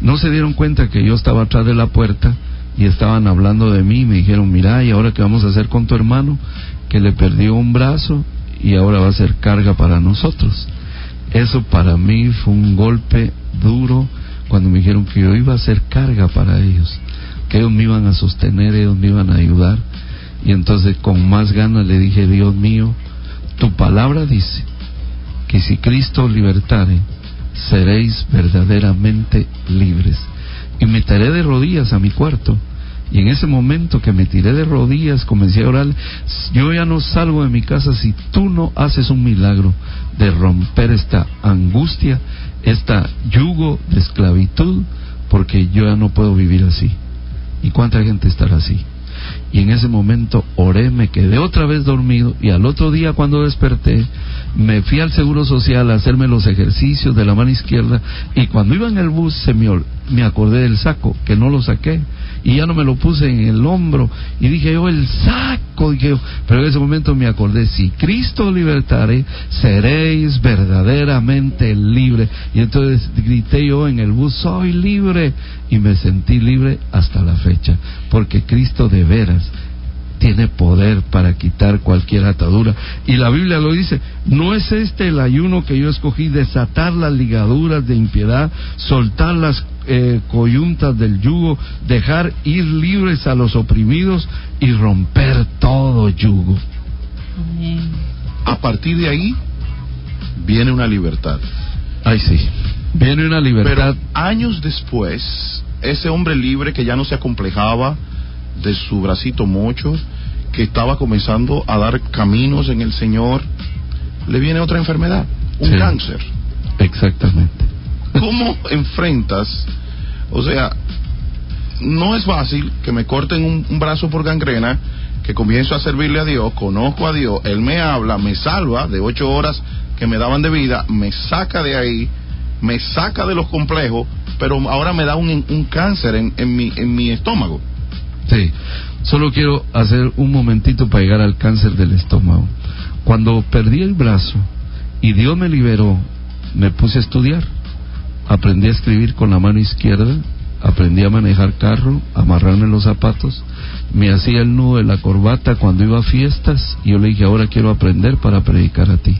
Speaker 6: no se dieron cuenta que yo estaba atrás de la puerta y estaban hablando de mí. Me dijeron, mira, ¿y ahora qué vamos a hacer con tu hermano? Que le perdió un brazo y ahora va a ser carga para nosotros. Eso para mí fue un golpe duro, cuando me dijeron que yo iba a ser carga para ellos, que ellos me iban a sostener, ellos me iban a ayudar. Y entonces con más ganas le dije, Dios mío, tu palabra dice que si Cristo os libertare, seréis verdaderamente libres. Y me tiré de rodillas a mi cuarto, y en ese momento que me tiré de rodillas comencé a orar, yo ya no salgo de mi casa si tú no haces un milagro de romper esta angustia, esta yugo de esclavitud, porque yo ya no puedo vivir así. ¿Y cuánta gente estará así? Y en ese momento oré, me quedé otra vez dormido, y al otro día cuando desperté me fui al seguro social a hacerme los ejercicios de la mano izquierda, y cuando iba en el bus me acordé del saco, que no lo saqué, y ya no me lo puse en el hombro, y dije yo, el saco, dije yo, pero en ese momento me acordé, si Cristo libertare, seréis verdaderamente libres. Y entonces grité yo en el bus, soy libre, y me sentí libre hasta la fecha, porque Cristo de veras tiene poder para quitar cualquier atadura. Y la Biblia lo dice, no es este el ayuno que yo escogí, desatar las ligaduras de impiedad, soltar las coyuntas del yugo, dejar ir libres a los oprimidos y romper todo yugo.
Speaker 1: Amén.
Speaker 2: A partir de ahí viene una libertad.
Speaker 6: Ay, sí, viene una libertad.
Speaker 2: Pero años después, ese hombre libre que ya no se acomplejaba de su bracito mocho, que estaba comenzando a dar caminos en el Señor, le viene otra enfermedad, un cáncer.
Speaker 6: Exactamente.
Speaker 2: ¿Cómo enfrentas? O sea, no es fácil que me corten un brazo por gangrena, que comienzo a servirle a Dios, conozco a Dios, Él me habla, me salva de 8 horas que me daban de vida, me saca de ahí, me saca de los complejos, pero ahora me da un cáncer en mi estómago.
Speaker 6: Sí, solo quiero hacer un momentito para llegar al cáncer del estómago. Cuando perdí el brazo y Dios me liberó, me puse a estudiar. Aprendí a escribir con la mano izquierda, aprendí a manejar carro, a amarrarme los zapatos, me hacía el nudo de la corbata cuando iba a fiestas, y yo le dije, ahora quiero aprender para predicar a ti.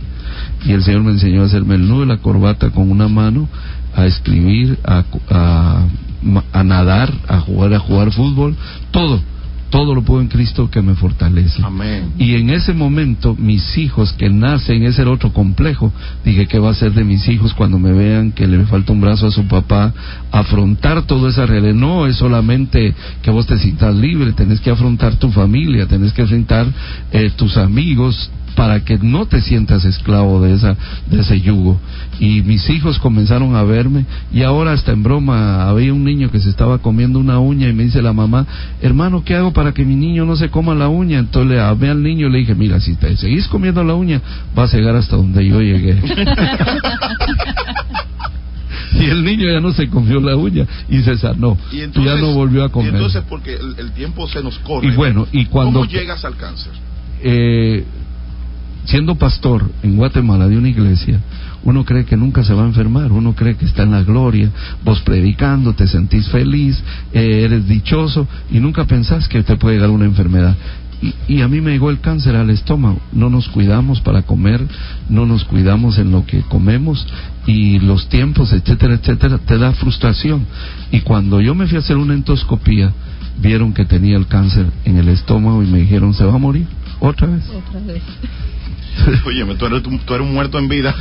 Speaker 6: Y el Señor me enseñó a hacerme el nudo de la corbata con una mano, a escribir, a nadar, a jugar fútbol, todo lo puedo en Cristo que me fortalece.
Speaker 2: Amén.
Speaker 6: Y en ese momento mis hijos que nacen, ese era otro complejo, dije, ¿qué va a ser de mis hijos cuando me vean que le falta un brazo a su papá? Afrontar toda esa realidad, no es solamente que vos te sientas libre, tenés que afrontar tu familia, tenés que enfrentar tus amigos, para que no te sientas esclavo de ese yugo. Y mis hijos comenzaron a verme, y ahora hasta en broma había un niño que se estaba comiendo una uña, y me dice la mamá, hermano, ¿qué hago para que mi niño no se coma la uña? Entonces le hablé al niño y le dije, mira, si te seguís comiendo la uña, vas a llegar hasta donde yo llegué. Y el niño ya no se comió la uña y se sanó.
Speaker 2: Y entonces,
Speaker 6: ya no volvió a comer.
Speaker 2: Y entonces, porque el tiempo se nos corre.
Speaker 6: Y bueno, y cuando...
Speaker 2: ¿Cómo llegas al cáncer?
Speaker 6: Siendo pastor en Guatemala de una iglesia, uno cree que nunca se va a enfermar, uno cree que está en la gloria, vos predicando, te sentís feliz, eres dichoso y nunca pensás que te puede llegar una enfermedad. Y a mí me llegó el cáncer al estómago. No nos cuidamos para comer, no nos cuidamos en lo que comemos y los tiempos, etcétera, etcétera, te da frustración. Y cuando yo me fui a hacer una endoscopía, vieron que tenía el cáncer en el estómago y me dijeron, se va a morir otra vez.
Speaker 2: Óyeme, tú eres un muerto en vida.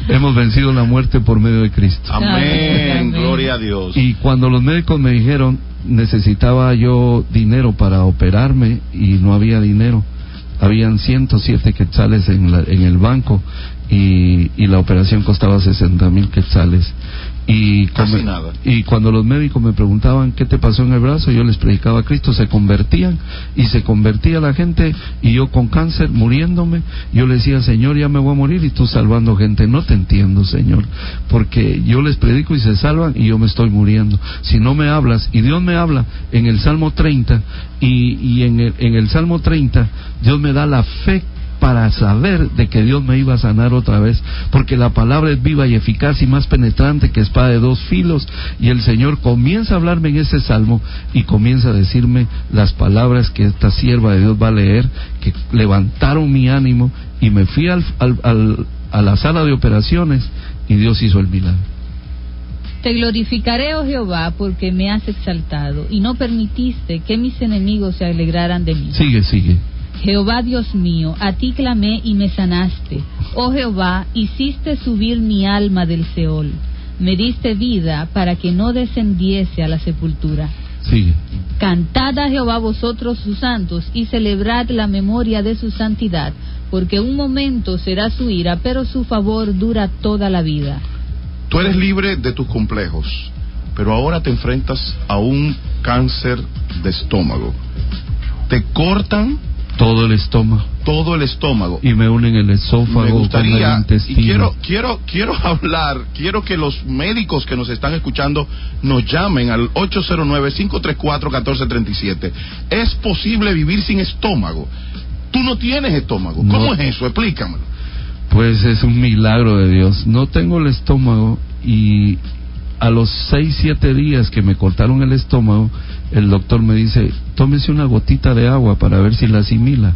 Speaker 6: Hemos vencido la muerte por medio de Cristo.
Speaker 2: Amén, gloria a Dios.
Speaker 6: Y cuando los médicos me dijeron, necesitaba yo dinero para operarme y no había dinero, habían 107 quetzales en el banco y la operación costaba 60,000 quetzales.
Speaker 2: Casi nada.
Speaker 6: Y cuando los médicos me preguntaban qué te pasó en el brazo, yo les predicaba a Cristo, se convertían y se convertía la gente, y yo con cáncer muriéndome, yo le decía, Señor, ya me voy a morir y tú salvando gente. No te entiendo, Señor, porque yo les predico y se salvan y yo me estoy muriendo. Si no me hablas, y Dios me habla en el Salmo 30, y en el Salmo 30 Dios me da la fe para saber de que Dios me iba a sanar otra vez, porque la palabra es viva y eficaz y más penetrante que espada de dos filos. Y el Señor comienza a hablarme en ese salmo y comienza a decirme las palabras que esta sierva de Dios va a leer, que levantaron mi ánimo, y me fui a la sala de operaciones y Dios hizo el milagro.
Speaker 1: Te glorificaré, oh Jehová, porque me has exaltado y no permitiste que mis enemigos se alegraran de mí.
Speaker 6: Sigue.
Speaker 1: Jehová Dios mío, a ti clamé y me sanaste. Oh Jehová, hiciste subir mi alma del Seol. Me diste vida para que no descendiese a la sepultura.
Speaker 6: Sigue.
Speaker 1: Cantad a Jehová vosotros sus santos y celebrad la memoria de su santidad, porque un momento será su ira, pero su favor dura toda la vida.
Speaker 2: Tú eres libre de tus complejos, pero ahora te enfrentas a un cáncer de estómago. Te cortan
Speaker 6: todo el estómago
Speaker 2: y
Speaker 6: me unen el esófago.
Speaker 2: Me gustaría,
Speaker 6: con el intestino.
Speaker 2: y quiero hablar, quiero que los médicos que nos están escuchando nos llamen al 809-534-1437. ¿Es posible vivir sin estómago? Tú no tienes estómago.
Speaker 6: No.
Speaker 2: ¿Cómo es eso? Explícamelo.
Speaker 6: Pues es un milagro de Dios. No tengo el estómago, y a los 6-7 días que me cortaron el estómago, el doctor me dice, tómese una gotita de agua para ver si la asimila.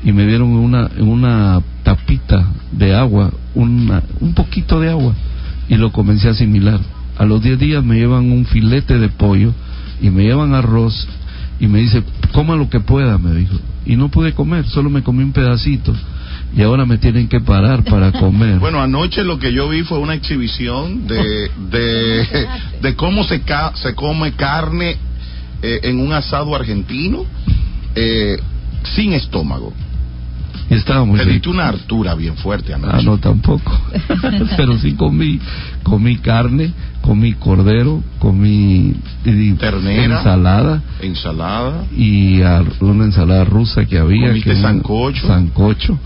Speaker 6: Y me dieron una tapita de agua, un poquito de agua, y lo comencé a asimilar. A los 10 días me llevan un filete de pollo y me llevan arroz y me dice, coma lo que pueda, me dijo. Y no pude comer, solo me comí un pedacito. Y ahora me tienen que parar para comer.
Speaker 2: Bueno, anoche lo que yo vi fue una exhibición de cómo se come carne en un asado argentino sin estómago.
Speaker 6: Y estaba muy
Speaker 2: Te
Speaker 6: rico.
Speaker 2: diste una hartura bien fuerte anoche.
Speaker 6: Ah, no, tampoco. Pero sí comí carne, comí cordero, comí
Speaker 2: ternera, ensalada
Speaker 6: y una ensalada rusa que había.
Speaker 2: ¿Comiste
Speaker 6: sancocho?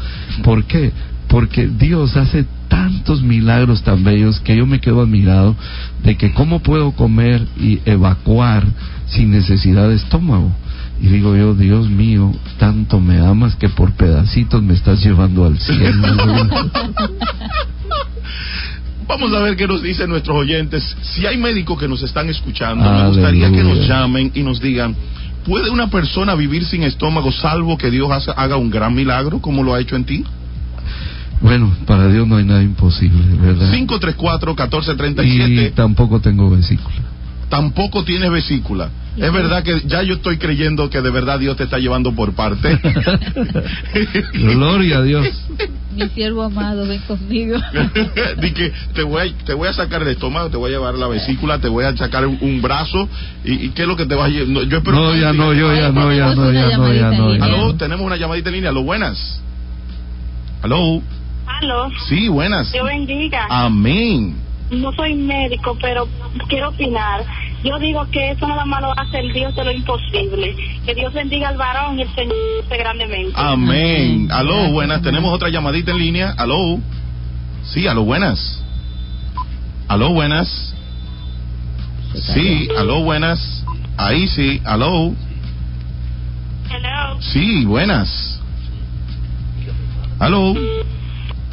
Speaker 6: ¿Por qué? Porque Dios hace tantos milagros tan bellos que yo me quedo admirado de que cómo puedo comer y evacuar sin necesidad de estómago. Y digo yo, Dios mío, tanto me amas que por pedacitos me estás llevando al cielo.
Speaker 2: Vamos a ver qué nos dicen nuestros oyentes. Si hay médicos que nos están escuchando,
Speaker 6: Aleluya.
Speaker 2: me gustaría que nos llamen y nos digan, ¿puede una persona vivir sin estómago salvo que Dios haga un gran milagro como lo ha hecho en ti?
Speaker 6: Bueno, para Dios no hay nada imposible, ¿verdad?
Speaker 2: 534-1437.
Speaker 6: Y tampoco tengo vesícula.
Speaker 2: Tampoco tienes vesícula. Es verdad que ya yo estoy creyendo que de verdad Dios te está llevando por parte.
Speaker 6: Gloria a Dios.
Speaker 1: Mi siervo amado, ven conmigo.
Speaker 2: Di que te voy a sacar el estómago, te voy a llevar la vesícula, te voy a sacar un brazo y ¿qué es lo que te vas a llevar? No, yo espero
Speaker 6: no, ya no.
Speaker 2: Aló, tenemos una llamadita en línea. Aló, buenas. Aló.
Speaker 7: Aló.
Speaker 2: Sí, buenas.
Speaker 7: Dios bendiga.
Speaker 2: Amén.
Speaker 7: No soy médico, pero quiero opinar. Yo digo que eso nada más lo hace el Dios de lo imposible. Que Dios bendiga al varón y el Señor esté grandemente.
Speaker 2: Amén. Aló, buenas. Tenemos otra llamadita en línea. Aló. Sí, aló, buenas. Aló, buenas. Sí, aló, buenas. Ahí sí, aló.
Speaker 7: Hello.
Speaker 2: Sí, buenas. Aló.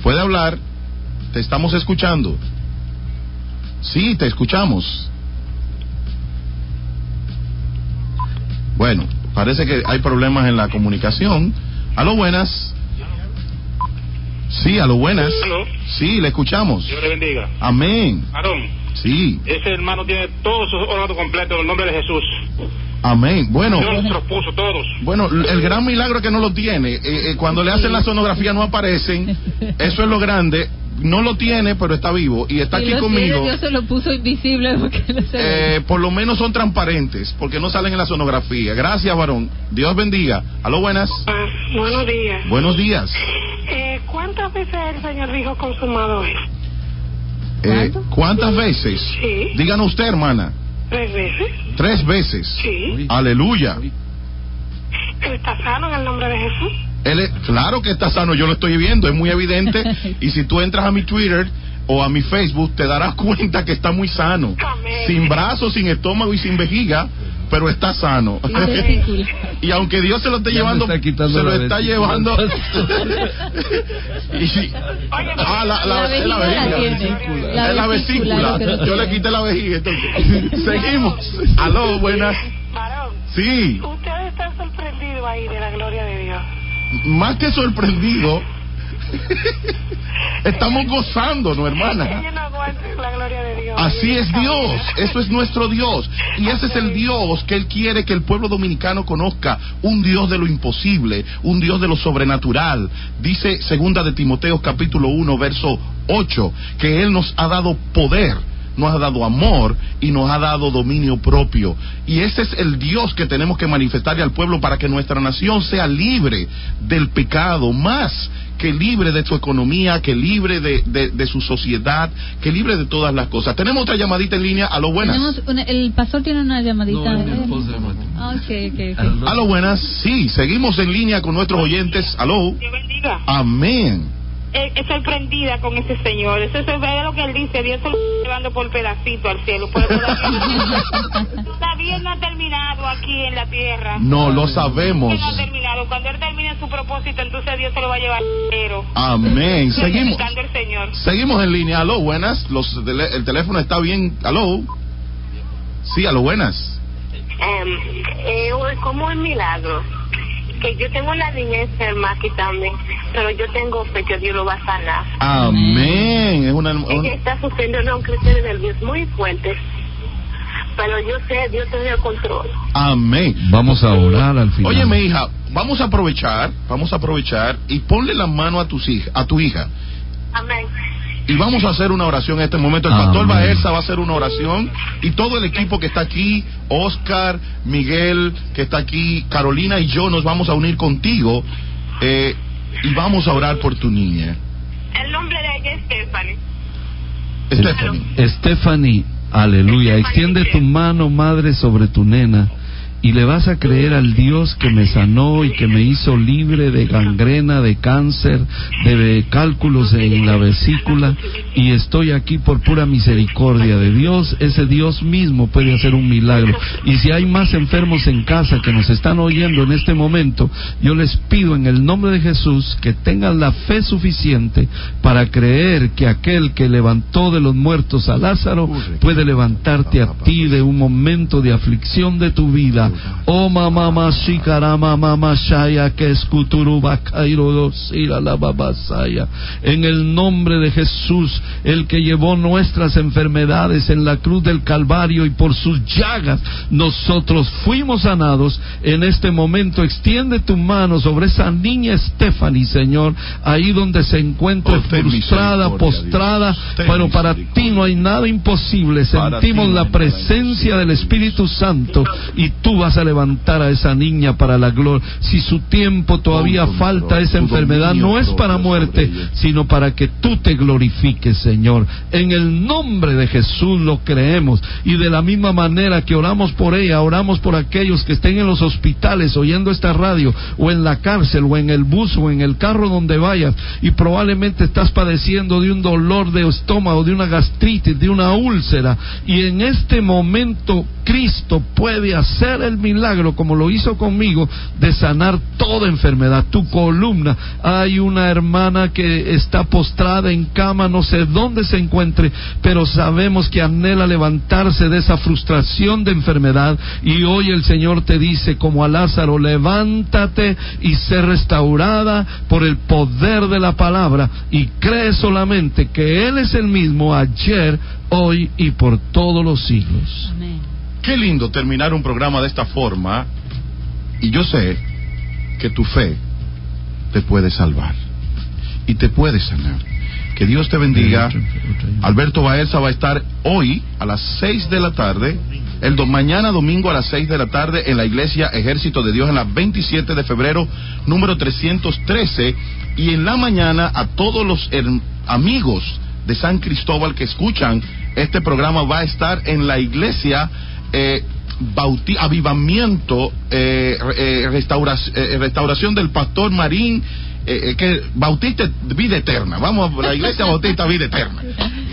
Speaker 2: ¿Puede hablar? Te estamos escuchando. Sí, te escuchamos. Bueno, parece que hay problemas en la comunicación. Aló, buenas. Sí, aló, buenas.
Speaker 8: Aló.
Speaker 2: Sí, le escuchamos.
Speaker 8: Dios le bendiga.
Speaker 2: Amén.
Speaker 8: Aarón,
Speaker 2: Sí,
Speaker 8: ese hermano tiene todos sus órganos completos en el nombre de Jesús.
Speaker 2: amén. Bueno,
Speaker 8: Dios los puso todos.
Speaker 2: bueno, el gran milagro es que no lo tiene. Cuando le hacen la sonografía no aparecen. Eso es lo grande. No lo tiene, pero está vivo y está
Speaker 1: Y
Speaker 2: aquí
Speaker 1: lo
Speaker 2: conmigo.
Speaker 1: tiene, Dios se lo puso invisible porque no se ve.
Speaker 2: Por lo menos son transparentes, porque no salen en la sonografía. Gracias, varón. Dios bendiga. Aló, buenas.
Speaker 7: Buenos días.
Speaker 2: Buenos días.
Speaker 7: ¿Cuántas veces el Señor dijo consumado es?
Speaker 2: ¿Cuántas veces?
Speaker 7: Sí.
Speaker 2: Díganos usted, hermana.
Speaker 7: 3 veces.
Speaker 2: 3 veces.
Speaker 7: Sí.
Speaker 2: Aleluya.
Speaker 7: ¿Él está sano en el nombre de Jesús?
Speaker 2: Claro que está sano, yo lo estoy viendo, es muy evidente. Y si tú entras a mi Twitter o a mi Facebook, te darás cuenta que está muy sano.
Speaker 7: Amén.
Speaker 2: Sin brazos, sin estómago y sin vejiga, pero está sano. Y aunque Dios se lo esté llevando, se lo está llevando. La vesícula. Es la vesícula. Yo le quité la vejiga. Entonces, seguimos. Aló, buenas.
Speaker 7: Varón,
Speaker 2: Sí,
Speaker 7: ustedes están sorprendidos ahí de la gloria de Dios.
Speaker 2: más que sorprendido, estamos gozándonos, hermana.
Speaker 7: Ellos no aguantan la gloria de Dios.
Speaker 2: Así es Dios, eso es nuestro Dios. Y ese es el Dios que Él quiere que el pueblo dominicano conozca, un Dios de lo imposible, un Dios de lo sobrenatural. Dice segunda de Timoteo capítulo 1 verso 8, que Él nos ha dado poder, nos ha dado amor y nos ha dado dominio propio. Y ese es el Dios que tenemos que manifestarle al pueblo para que nuestra nación sea libre del pecado, más que libre de su economía, que libre de su sociedad, que libre de todas las cosas. Tenemos otra llamadita en línea. Aló, buenas.
Speaker 1: El pastor tiene una llamadita.
Speaker 2: Okay. Aló, buenas. Sí, seguimos en línea con nuestros oyentes. Aló.
Speaker 7: Dios bendiga.
Speaker 2: Amén.
Speaker 7: Sorprendida con ese señor. Eso es lo que él dice. Dios se lo está llevando por pedacito al cielo. Todavía no ha terminado aquí en la tierra.
Speaker 2: No, lo sabemos.
Speaker 7: No ha terminado. Cuando él termine su propósito, entonces Dios se lo va a llevar entero.
Speaker 2: Amén. Seguimos.
Speaker 7: El Señor.
Speaker 2: Seguimos en línea. Aló, buenas. El teléfono está bien. Aló. Sí, aló, buenas.
Speaker 7: Como un milagro. Que yo tengo la niña enferma aquí también, pero yo tengo fe que Dios lo va a sanar.
Speaker 2: Amén.
Speaker 7: Ella está sufriendo un crisis nervioso muy fuerte, pero yo sé, Dios tiene el control.
Speaker 2: Amén.
Speaker 6: Vamos a orar al final.
Speaker 2: Oye, mi hija, vamos a aprovechar y ponle la mano a tu hija.
Speaker 7: Amén.
Speaker 2: Y vamos a hacer una oración en este momento. El pastor Baerza va a hacer una oración y todo el equipo que está aquí, Oscar, Miguel, que está aquí, Carolina y yo nos vamos a unir contigo y vamos a orar por tu niña.
Speaker 7: El nombre de ella es
Speaker 6: Stephanie, aleluya. Extiende tu mano, madre, sobre tu nena. Y le vas a creer al Dios que me sanó y que me hizo libre de gangrena, de cáncer, de cálculos en la vesícula, y estoy aquí por pura misericordia de Dios. Ese Dios mismo puede hacer un milagro. Y si hay más enfermos en casa que nos están oyendo en este momento, yo les pido en el nombre de Jesús que tengan la fe suficiente para creer que aquel que levantó de los muertos a Lázaro puede levantarte a ti de un momento de aflicción de tu vida. Oh mamá shikarama mamá shaya que escuturuba cairo la babasaya. En el nombre de Jesús, el que llevó nuestras enfermedades en la cruz del Calvario, y por sus llagas nosotros fuimos sanados. En este momento extiende tu mano sobre esa niña Stephanie, Señor, ahí donde se encuentra frustrada, postrada, pero para ti no hay nada imposible. Sentimos la presencia del Espíritu Santo y tú vas a levantar a esa niña para la gloria. Si su tiempo todavía falta, esa enfermedad no es para muerte, sino para que tú te glorifiques, Señor. En el nombre de Jesús lo creemos, y de la misma manera que oramos por ella, oramos por aquellos que estén en los hospitales oyendo esta radio, o en la cárcel, o en el bus, o en el carro donde vayas, y probablemente estás padeciendo de un dolor de estómago, de una gastritis, de una úlcera, y en este momento Cristo puede hacer el milagro, como lo hizo conmigo, de sanar toda enfermedad. Tu columna, hay una hermana que está postrada en cama, no sé dónde se encuentre, pero sabemos que anhela levantarse de esa frustración de enfermedad, y hoy el Señor te dice, como a Lázaro, levántate y sé restaurada por el poder de la palabra, y cree solamente que Él es el mismo ayer, hoy y por todos los siglos.
Speaker 1: Amén.
Speaker 2: Qué lindo terminar un programa de esta forma, y yo sé que tu fe te puede salvar y te puede sanar. Que Dios te bendiga. Alberto Baeza va a estar hoy a las 6 de la tarde, mañana domingo a las 6 de la tarde en la iglesia Ejército de Dios en la 27 de febrero, número 313, y en la mañana a todos los amigos de San Cristóbal que escuchan este programa va a estar en la iglesia Avivamiento, restauración del Pastor Marín, que Bautista Vida Eterna. Vamos a la iglesia Bautista Vida Eterna.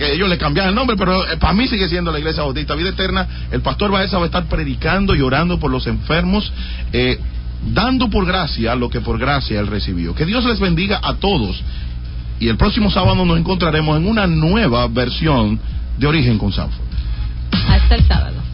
Speaker 2: Ellos le cambiaron el nombre, pero para mí sigue siendo la iglesia Bautista Vida Eterna. El pastor Baeza va a estar predicando y orando por los enfermos, dando por gracia lo que por gracia él recibió. Que Dios les bendiga a todos, y el próximo sábado nos encontraremos en una nueva versión de Origen con Sanford.
Speaker 1: Hasta el sábado.